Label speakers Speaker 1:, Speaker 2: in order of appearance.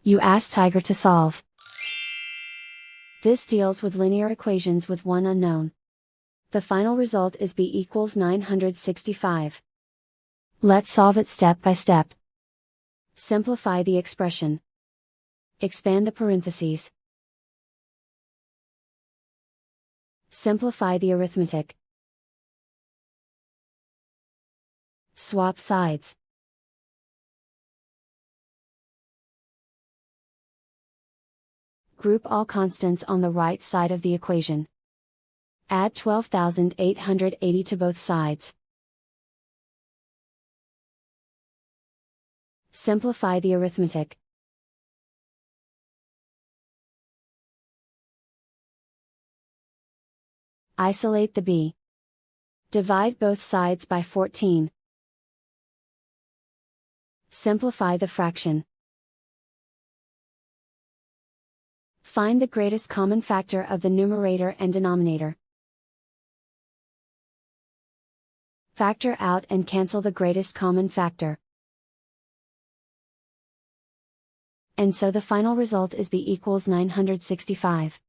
Speaker 1: You ask Tiger to solve. This deals with linear equations with one unknown. The final result is b equals 965. Let's solve it step by step. Simplify the expression. Expand the parentheses. Simplify the arithmetic. Swap sides. Group all constants on the right side of the equation. Add 12,880 to both sides. Simplify the arithmetic. Isolate the b. Divide both sides by 14. Simplify the fraction. Find the greatest common factor of the numerator and denominator. Factor out and cancel the greatest common factor. And so the final result is b equals 965.